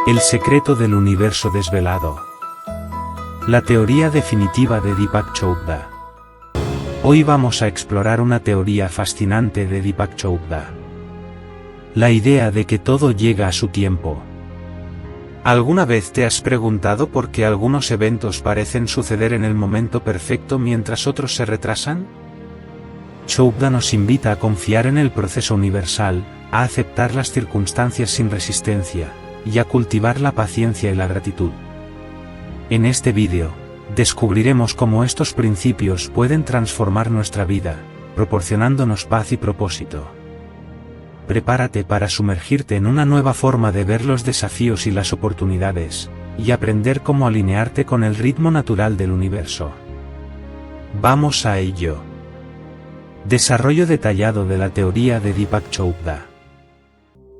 El secreto del universo desvelado. La teoría definitiva de Deepak Chopra. Hoy vamos a explorar una teoría fascinante de Deepak Chopra. La idea de que todo llega a su tiempo. ¿Alguna vez te has preguntado por qué algunos eventos parecen suceder en el momento perfecto mientras otros se retrasan? Chopra nos invita a confiar en el proceso universal, a aceptar las circunstancias sin resistencia, y a cultivar la paciencia y la gratitud. En este vídeo, descubriremos cómo estos principios pueden transformar nuestra vida, proporcionándonos paz y propósito. Prepárate para sumergirte en una nueva forma de ver los desafíos y las oportunidades, y aprender cómo alinearte con el ritmo natural del universo. Vamos a ello. Desarrollo detallado de la teoría de Deepak Chopra.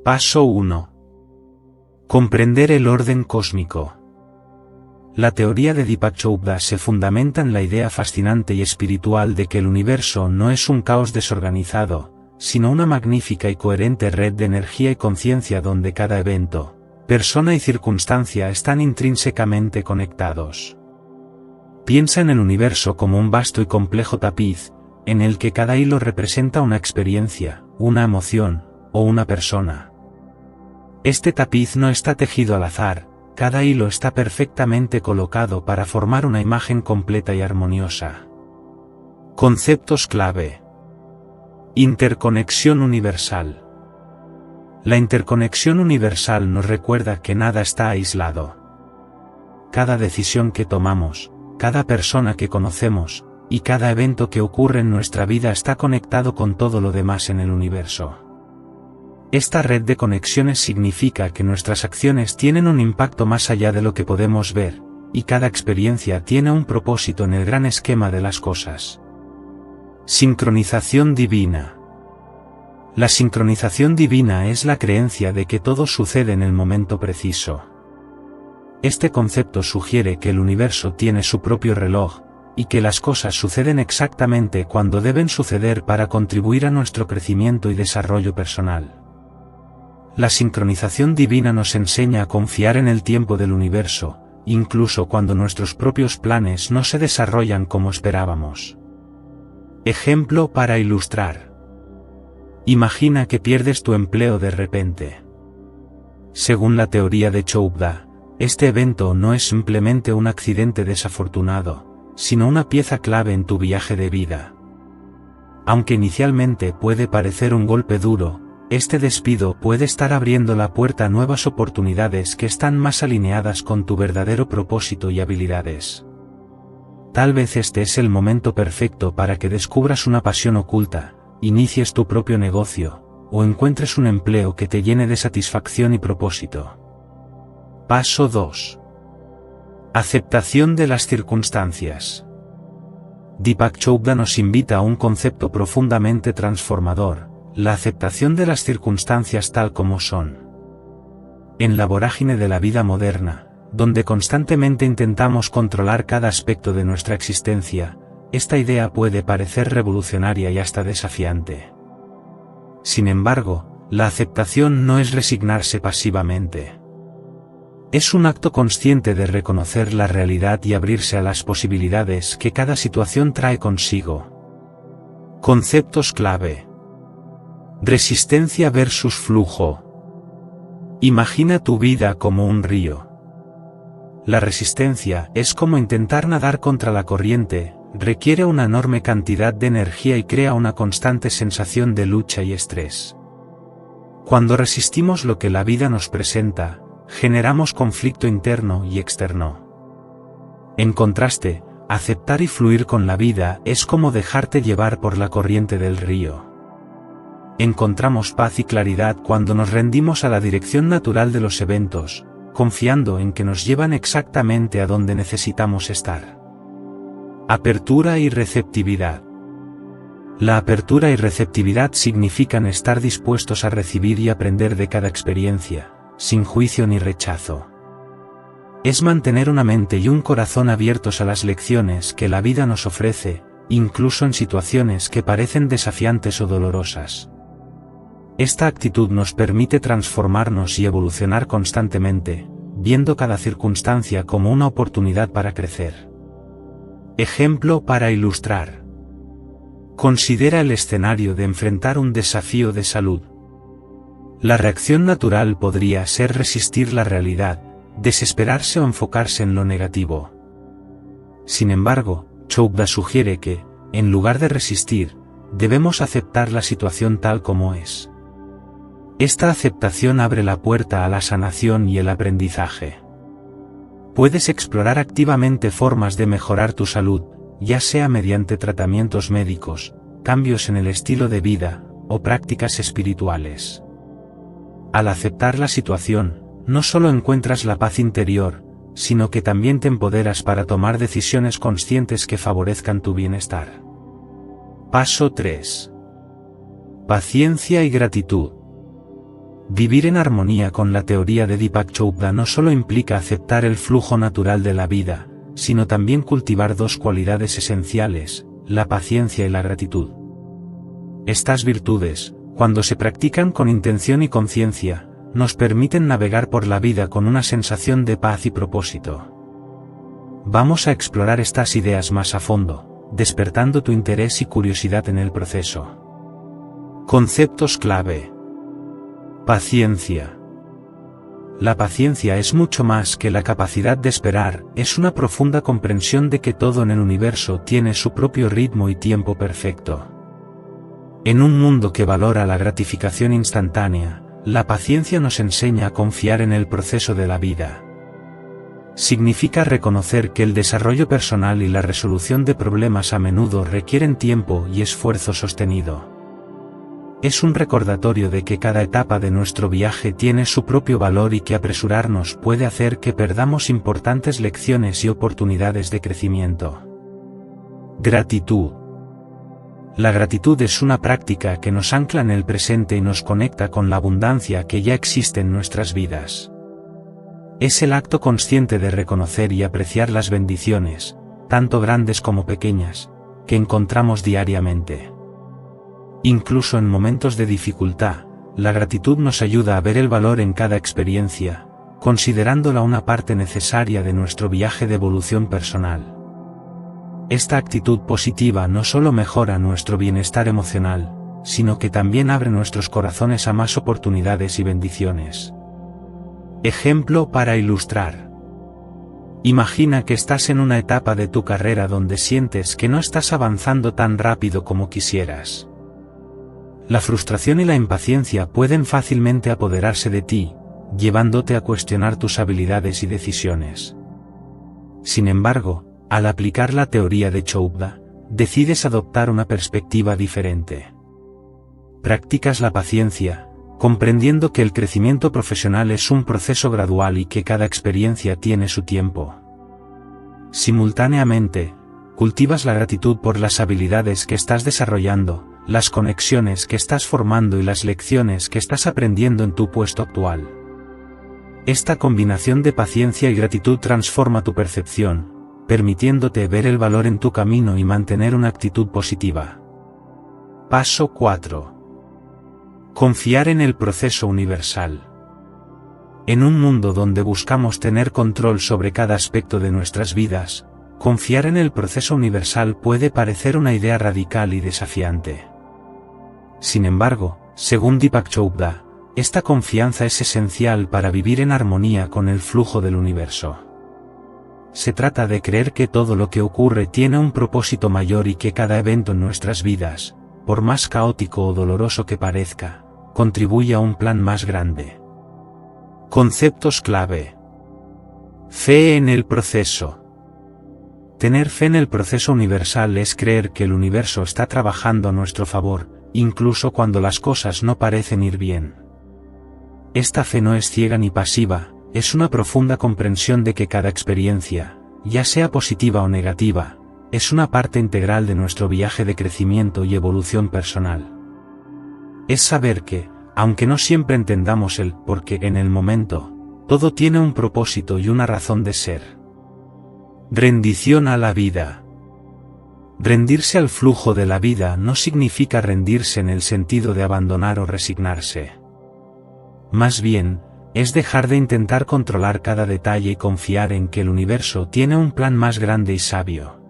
Paso 1. Comprender el orden cósmico. La teoría de Deepak Chopra se fundamenta en la idea fascinante y espiritual de que el universo no es un caos desorganizado, sino una magnífica y coherente red de energía y conciencia donde cada evento, persona y circunstancia están intrínsecamente conectados. Piensa en el universo como un vasto y complejo tapiz, en el que cada hilo representa una experiencia, una emoción, o una persona. Este tapiz no está tejido al azar, cada hilo está perfectamente colocado para formar una imagen completa y armoniosa. Conceptos clave. Interconexión universal. La interconexión universal nos recuerda que nada está aislado. Cada decisión que tomamos, cada persona que conocemos, y cada evento que ocurre en nuestra vida está conectado con todo lo demás en el universo. Esta red de conexiones significa que nuestras acciones tienen un impacto más allá de lo que podemos ver, y cada experiencia tiene un propósito en el gran esquema de las cosas. Sincronización divina. La sincronización divina es la creencia de que todo sucede en el momento preciso. Este concepto sugiere que el universo tiene su propio reloj, y que las cosas suceden exactamente cuando deben suceder para contribuir a nuestro crecimiento y desarrollo personal. La sincronización divina nos enseña a confiar en el tiempo del universo, incluso cuando nuestros propios planes no se desarrollan como esperábamos. Ejemplo para ilustrar. Imagina que pierdes tu empleo de repente. Según la teoría de Chopra, este evento no es simplemente un accidente desafortunado, sino una pieza clave en tu viaje de vida. Aunque inicialmente puede parecer un golpe duro, este despido puede estar abriendo la puerta a nuevas oportunidades que están más alineadas con tu verdadero propósito y habilidades. Tal vez este es el momento perfecto para que descubras una pasión oculta, inicies tu propio negocio, o encuentres un empleo que te llene de satisfacción y propósito. Paso 2. Aceptación de las circunstancias. Deepak Chopra nos invita a un concepto profundamente transformador: la aceptación de las circunstancias tal como son. En la vorágine de la vida moderna, donde constantemente intentamos controlar cada aspecto de nuestra existencia, esta idea puede parecer revolucionaria y hasta desafiante. Sin embargo, la aceptación no es resignarse pasivamente. Es un acto consciente de reconocer la realidad y abrirse a las posibilidades que cada situación trae consigo. Conceptos clave. Resistencia versus flujo. Imagina tu vida como un río. La resistencia es como intentar nadar contra la corriente, requiere una enorme cantidad de energía y crea una constante sensación de lucha y estrés. Cuando resistimos lo que la vida nos presenta, generamos conflicto interno y externo. En contraste, aceptar y fluir con la vida es como dejarte llevar por la corriente del río. Encontramos paz y claridad cuando nos rendimos a la dirección natural de los eventos, confiando en que nos llevan exactamente a donde necesitamos estar. Apertura y receptividad. La apertura y receptividad significan estar dispuestos a recibir y aprender de cada experiencia, sin juicio ni rechazo. Es mantener una mente y un corazón abiertos a las lecciones que la vida nos ofrece, incluso en situaciones que parecen desafiantes o dolorosas. Esta actitud nos permite transformarnos y evolucionar constantemente, viendo cada circunstancia como una oportunidad para crecer. Ejemplo para ilustrar. Considera el escenario de enfrentar un desafío de salud. La reacción natural podría ser resistir la realidad, desesperarse o enfocarse en lo negativo. Sin embargo, Choubda sugiere que, en lugar de resistir, debemos aceptar la situación tal como es. Esta aceptación abre la puerta a la sanación y el aprendizaje. Puedes explorar activamente formas de mejorar tu salud, ya sea mediante tratamientos médicos, cambios en el estilo de vida, o prácticas espirituales. Al aceptar la situación, no solo encuentras la paz interior, sino que también te empoderas para tomar decisiones conscientes que favorezcan tu bienestar. Paso 3. Paciencia y gratitud. Vivir en armonía con la teoría de Deepak Chopra no solo implica aceptar el flujo natural de la vida, sino también cultivar dos cualidades esenciales, la paciencia y la gratitud. Estas virtudes, cuando se practican con intención y conciencia, nos permiten navegar por la vida con una sensación de paz y propósito. Vamos a explorar estas ideas más a fondo, despertando tu interés y curiosidad en el proceso. Conceptos clave. Paciencia. La paciencia es mucho más que la capacidad de esperar, es una profunda comprensión de que todo en el universo tiene su propio ritmo y tiempo perfecto. En un mundo que valora la gratificación instantánea, la paciencia nos enseña a confiar en el proceso de la vida. Significa reconocer que el desarrollo personal y la resolución de problemas a menudo requieren tiempo y esfuerzo sostenido. Es un recordatorio de que cada etapa de nuestro viaje tiene su propio valor y que apresurarnos puede hacer que perdamos importantes lecciones y oportunidades de crecimiento. Gratitud. La gratitud es una práctica que nos ancla en el presente y nos conecta con la abundancia que ya existe en nuestras vidas. Es el acto consciente de reconocer y apreciar las bendiciones, tanto grandes como pequeñas, que encontramos diariamente. Incluso en momentos de dificultad, la gratitud nos ayuda a ver el valor en cada experiencia, considerándola una parte necesaria de nuestro viaje de evolución personal. Esta actitud positiva no solo mejora nuestro bienestar emocional, sino que también abre nuestros corazones a más oportunidades y bendiciones. Ejemplo para ilustrar. Imagina que estás en una etapa de tu carrera donde sientes que no estás avanzando tan rápido como quisieras. La frustración y la impaciencia pueden fácilmente apoderarse de ti, llevándote a cuestionar tus habilidades y decisiones. Sin embargo, al aplicar la teoría de Chopra, decides adoptar una perspectiva diferente. Practicas la paciencia, comprendiendo que el crecimiento profesional es un proceso gradual y que cada experiencia tiene su tiempo. Simultáneamente, cultivas la gratitud por las habilidades que estás desarrollando, las conexiones que estás formando y las lecciones que estás aprendiendo en tu puesto actual. Esta combinación de paciencia y gratitud transforma tu percepción, permitiéndote ver el valor en tu camino y mantener una actitud positiva. Paso 4. Confiar en el proceso universal. En un mundo donde buscamos tener control sobre cada aspecto de nuestras vidas, confiar en el proceso universal puede parecer una idea radical y desafiante. Sin embargo, según Deepak Chopra, esta confianza es esencial para vivir en armonía con el flujo del universo. Se trata de creer que todo lo que ocurre tiene un propósito mayor y que cada evento en nuestras vidas, por más caótico o doloroso que parezca, contribuye a un plan más grande. Conceptos clave. Fe en el proceso. Tener fe en el proceso universal es creer que el universo está trabajando a nuestro favor, incluso cuando las cosas no parecen ir bien. Esta fe no es ciega ni pasiva, es una profunda comprensión de que cada experiencia, ya sea positiva o negativa, es una parte integral de nuestro viaje de crecimiento y evolución personal. Es saber que, aunque no siempre entendamos el por qué en el momento, todo tiene un propósito y una razón de ser. Rendición a la vida. Rendirse al flujo de la vida no significa rendirse en el sentido de abandonar o resignarse. Más bien, Es dejar de intentar controlar cada detalle y confiar en que el universo tiene un plan más grande y sabio.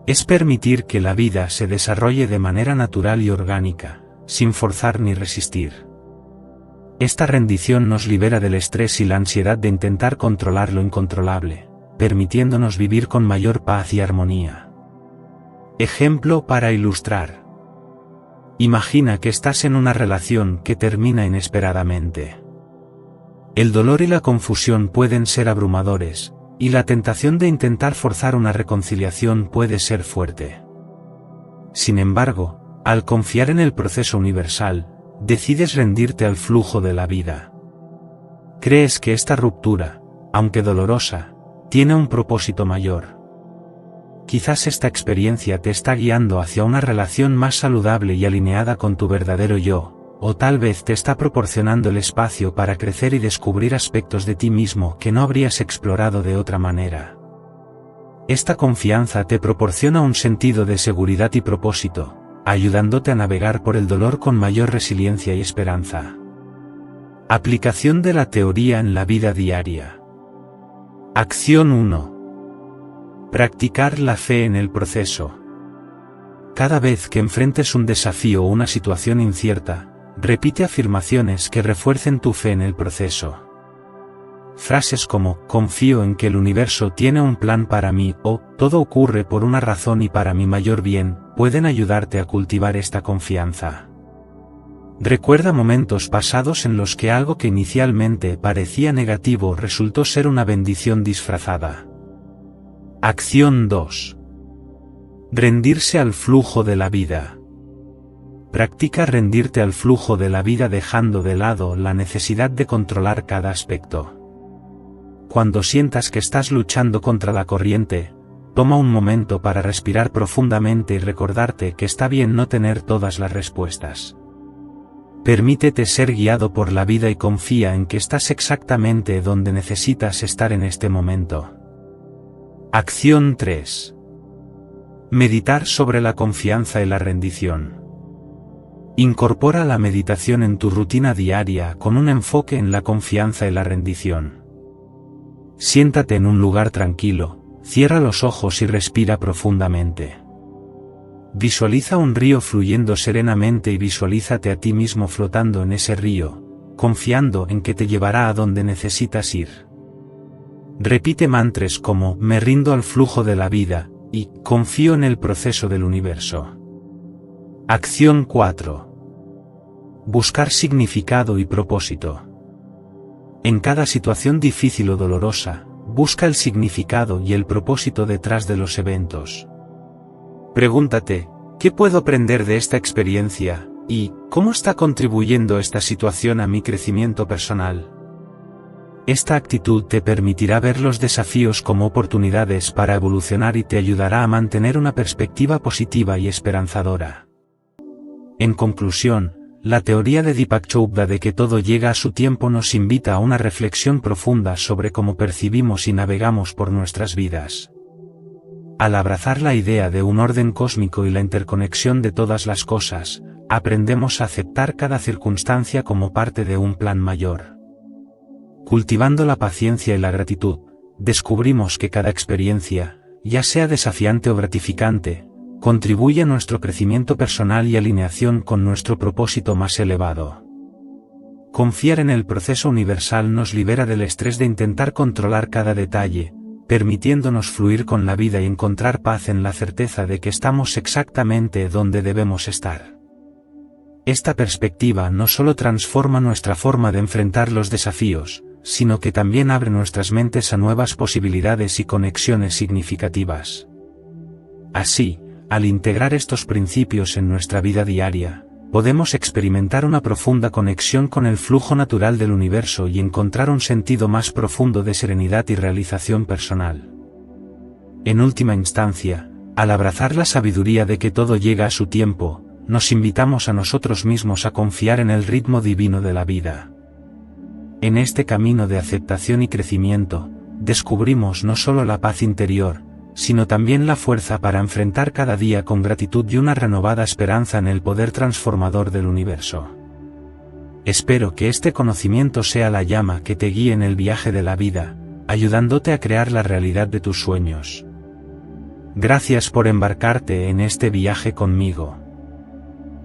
Es permitir que la vida se desarrolle de manera natural y orgánica, sin forzar ni resistir. Esta rendición nos libera del estrés y la ansiedad de intentar controlar lo incontrolable, permitiéndonos vivir con mayor paz y armonía. Ejemplo para ilustrar. Imagina que estás en una relación que termina inesperadamente. El dolor y la confusión pueden ser abrumadores, y la tentación de intentar forzar una reconciliación puede ser fuerte. Sin embargo, al confiar en el proceso universal, decides rendirte al flujo de la vida. Crees que esta ruptura, aunque dolorosa, tiene un propósito mayor. Quizás esta experiencia te está guiando hacia una relación más saludable y alineada con tu verdadero yo, o tal vez te está proporcionando el espacio para crecer y descubrir aspectos de ti mismo que no habrías explorado de otra manera. Esta confianza te proporciona un sentido de seguridad y propósito, ayudándote a navegar por el dolor con mayor resiliencia y esperanza. Aplicación de la teoría en la vida diaria. Acción 1. Practicar la fe en el proceso. Cada vez que enfrentes un desafío o una situación incierta, repite afirmaciones que refuercen tu fe en el proceso. Frases como, confío en que el universo tiene un plan para mí, o, todo ocurre por una razón y para mi mayor bien, pueden ayudarte a cultivar esta confianza. Recuerda momentos pasados en los que algo que inicialmente parecía negativo resultó ser una bendición disfrazada. Acción 2. Rendirse al flujo de la vida. Practica rendirte al flujo de la vida dejando de lado la necesidad de controlar cada aspecto. Cuando sientas que estás luchando contra la corriente, toma un momento para respirar profundamente y recordarte que está bien no tener todas las respuestas. Permítete ser guiado por la vida y confía en que estás exactamente donde necesitas estar en este momento. Acción 3. Meditar sobre la confianza y la rendición. Incorpora la meditación en tu rutina diaria con un enfoque en la confianza y la rendición. Siéntate en un lugar tranquilo, cierra los ojos y respira profundamente. Visualiza un río fluyendo serenamente y visualízate a ti mismo flotando en ese río, confiando en que te llevará a donde necesitas ir. Repite mantras como me rindo al flujo de la vida y confío en el proceso del universo. Acción 4. Buscar significado y propósito. En cada situación difícil o dolorosa, busca el significado y el propósito detrás de los eventos. Pregúntate, ¿qué puedo aprender de esta experiencia? ¿Y cómo está contribuyendo esta situación a mi crecimiento personal? Esta actitud te permitirá ver los desafíos como oportunidades para evolucionar y te ayudará a mantener una perspectiva positiva y esperanzadora. En conclusión, la teoría de Deepak Chopra de que todo llega a su tiempo nos invita a una reflexión profunda sobre cómo percibimos y navegamos por nuestras vidas. Al abrazar la idea de un orden cósmico y la interconexión de todas las cosas, aprendemos a aceptar cada circunstancia como parte de un plan mayor. Cultivando la paciencia y la gratitud, descubrimos que cada experiencia, ya sea desafiante o gratificante, contribuye a nuestro crecimiento personal y alineación con nuestro propósito más elevado. Confiar en el proceso universal nos libera del estrés de intentar controlar cada detalle, permitiéndonos fluir con la vida y encontrar paz en la certeza de que estamos exactamente donde debemos estar. Esta perspectiva no solo transforma nuestra forma de enfrentar los desafíos, sino que también abre nuestras mentes a nuevas posibilidades y conexiones significativas. Así, al integrar estos principios en nuestra vida diaria, podemos experimentar una profunda conexión con el flujo natural del universo y encontrar un sentido más profundo de serenidad y realización personal. En última instancia, al abrazar la sabiduría de que todo llega a su tiempo, nos invitamos a nosotros mismos a confiar en el ritmo divino de la vida. En este camino de aceptación y crecimiento, descubrimos no solo la paz interior, sino también la fuerza para enfrentar cada día con gratitud y una renovada esperanza en el poder transformador del universo. Espero que este conocimiento sea la llama que te guíe en el viaje de la vida, ayudándote a crear la realidad de tus sueños. Gracias por embarcarte en este viaje conmigo.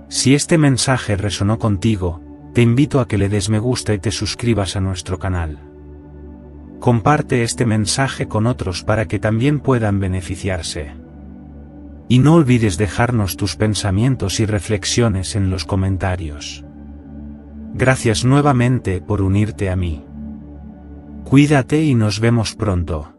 Si este mensaje resonó contigo, te invito a que le des me gusta y te suscribas a nuestro canal. Comparte este mensaje con otros para que también puedan beneficiarse. Y no olvides dejarnos tus pensamientos y reflexiones en los comentarios. Gracias nuevamente por unirte a mí. Cuídate y nos vemos pronto.